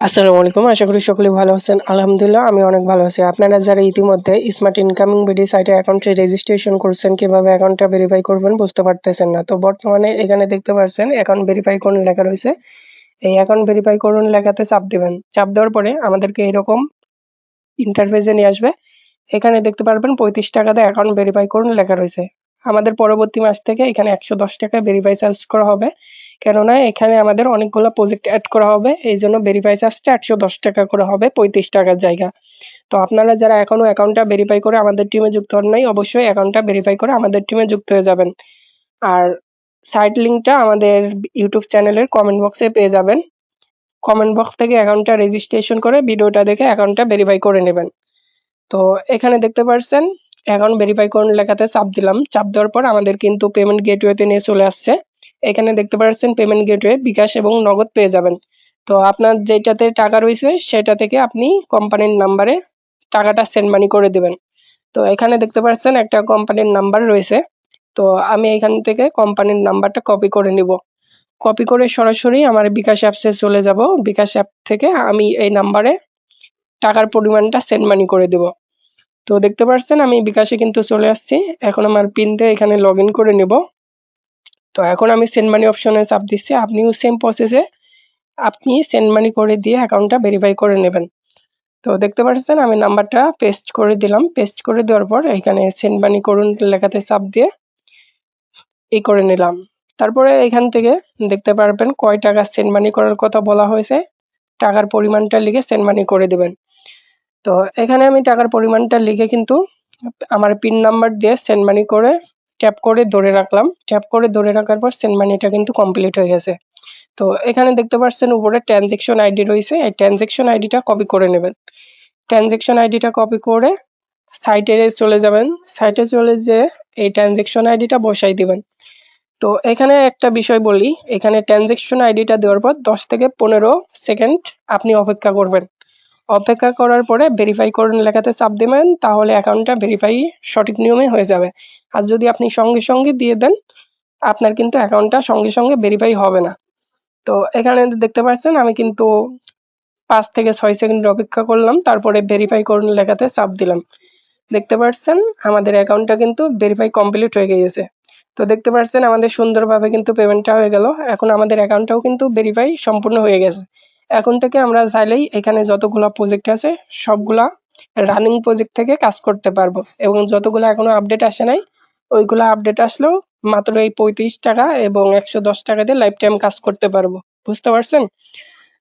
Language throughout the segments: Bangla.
আসসালামু আলাইকুম। আশা করি সকলে ভালো আছেন। আলহামদুলিল্লাহ আমি অনেক ভালো আছি। আপনারা যারা ইতিমধ্যে স্মার্ট ইনকামিং বিডি সাইটে অ্যাকাউন্টে রেজিস্ট্রেশন করছেন, কিভাবে অ্যাকাউন্টটা ভেরিফাই করবেন বুঝতে পারতেছেন না। তো বর্তমানে এখানে দেখতে পাচ্ছেন অ্যাকাউন্ট ভেরিফাই করুন লেখা রয়েছে। এই অ্যাকাউন্ট ভেরিফাই করুন লেখাতে চাপ দিবেন। চাপ দেওয়ার পরে আমাদেরকে এরকম ইন্টারফেসে নিয়ে আসবে। এখানে দেখতে পারবেন ৳৩৫ দিয়ে অ্যাকাউন্ট ভেরিফাই করুন লেখা রয়েছে। আমাদের পরবর্তী মাস থেকে এখানে ৳১১০ ভেরিফাই চার্জ করা হবে। কেননা এখানে আমাদের অনেকগুলা প্রজেক্ট এড করা হবে। এইজন্য ভেরিফাই চার্জটা ৳১১০ করে হবে ৳৩৫ জায়গা। তো আপনারা যারা এখনো অ্যাকাউন্টটা ভেরিফাই করে আমাদের টিমে যুক্ত হন নাই, অবশ্যই অ্যাকাউন্টটা ভেরিফাই করে আমাদের টিমে যুক্ত হয়ে যাবেন। আর সাইট লিংকটা আমাদের ইউটিউব চ্যানেলের কমেন্ট বক্সে পেয়ে যাবেন। কমেন্ট বক্স থেকে অ্যাকাউন্টটা রেজিস্ট্রেশন করে ভিডিওটা দেখে অ্যাকাউন্টটা ভেরিফাই করে নেবেন। তো এখানে দেখতে পাচ্ছেন অ্যাকাউন্ট ভেরিফাই করুন লেখাতে চাপ দিলাম। চাপ দেওয়ার পর আমাদের কিন্তু পেমেন্ট গেটওয়েতে নিয়ে চলে আসছে। এখানে দেখতে পাচ্ছেন পেমেন্ট গেটওয়ে বিকাশ এবং নগদ পেয়ে যাবেন। তো আপনার যেটাতে টাকা রয়েছে সেটা থেকে আপনি কোম্পানির নাম্বারে টাকাটা সেন্ড মানি করে দিবেন। তো এখানে দেখতে পাচ্ছেন একটা কোম্পানির নাম্বার রয়েছে। তো আমি এখান থেকে কোম্পানির নাম্বারটা কপি করে নিব। কপি করে সরাসরি আমার বিকাশ অ্যাপসে চলে যাব। বিকাশ অ্যাপ থেকে আমি এই নাম্বারে টাকার পরিমাণটা সেন্ড মানি করে দেব। তো দেখতে পাচ্ছেন আমি বিকাশে কিন্তু চলে আসছি। এখন আমার পিন দিয়ে এখানে লগইন করে নেব। তো এখন আমি সেন্ড মানি অপশনে চাপ দিচ্ছি। আপনিও সেম প্রসেসে আপনি সেন্ড মানি করে দিয়ে অ্যাকাউন্টটা ভেরিফাই করে নেবেন। তো দেখতে পাচ্ছেন আমি নাম্বারটা পেস্ট করে দিলাম। পেস্ট করে দেওয়ার পর এখানে সেন্ড মানি করুন লেখাতে চাপ দিয়ে করে নিলাম। তারপরে এখান থেকে দেখতে পারবেন কয় টাকা সেন্ড মানি করার কথা বলা হয়েছে। টাকার পরিমাণটা লিখে সেন্ড মানি করে দিবেন। তো এখানে আমি টাকার পরিমাণটা লিখে কিন্তু আমার পিন নাম্বার দিয়ে সেন্ড মানি করে ট্যাপ করে ধরে রাখলাম। ট্যাপ করে ধরে রাখার পর সেন্ড মানিটা কিন্তু কমপ্লিট হয়ে গেছে। তো এখানে দেখতে পাচ্ছেন উপরে ট্রানজ্যাকশন আইডি রয়েছে। এই ট্রানজ্যাকশন আইডিটা কপি করে নেবেন। ট্রানজ্যাকশন আইডিটা কপি করে সাইটে চলে যাবেন। সাইটে চলে যেয়ে এই ট্রানজ্যাকশন আইডিটা বসাই দিবেন। তো এখানে একটা বিষয় বলি, এখানে ট্রানজ্যাকশন আইডিটা দেওয়ার পর ১০ থেকে ১৫ সেকেন্ড আপনি অপেক্ষা করবেন। অপেক্ষা করার পরে ভেরিফাই করুন লেখাতে চাপ দিবেন, তাহলে অ্যাকাউন্টটা ভেরিফাই সঠিক নিয়মে হয়ে যাবে। আর যদি আপনি সঙ্গে সঙ্গে দিয়ে দেন, আপনার কিন্তু অ্যাকাউন্টটা সঙ্গে সঙ্গে ভেরিফাই হবে না। তো এখানে দেখতে পাচ্ছেন আমি কিন্তু ৫ থেকে ৬ সেকেন্ড অপেক্ষা করলাম, তারপরে ভেরিফাই করুন লেখাতে চাপ দিলাম। দেখতে পাচ্ছেন আমাদের অ্যাকাউন্টটা কিন্তু ভেরিফাই কমপ্লিট হয়ে গিয়েছে। তো দেখতে পাচ্ছেন আমাদের সুন্দরভাবে কিন্তু পেমেন্টটা হয়ে গেল। এখন আমাদের অ্যাকাউন্টটাও কিন্তু ভেরিফাই সম্পূর্ণ হয়ে গেছে। এখন থেকে আমরা চাইলেই এখানে যতগুলা প্রজেক্ট আছে সবগুলা রানিং প্রজেক্ট থেকে কাজ করতে পারবো এবং যতগুলা এখনো আপডেট আসে নাই ওইগুলা আপডেট আসলেও মাত্র এই ৳৩৫ এবং ৳১১০ দিয়ে লাইফ টাইম কাজ করতে পারবো। বুঝতে পারছেন?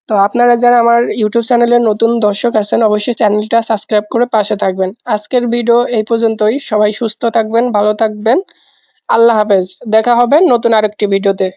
তো আপনারা যারা আমার ইউটিউব চ্যানেলের নতুন দর্শক আছেন অবশ্যই চ্যানেলটা সাবস্ক্রাইব করে পাশে থাকবেন। আজকের ভিডিও এই পর্যন্তই। সবাই সুস্থ থাকবেন, ভালো থাকবেন। আল্লাহ হাফেজ। দেখা হবে নতুন আরেকটি ভিডিওতে।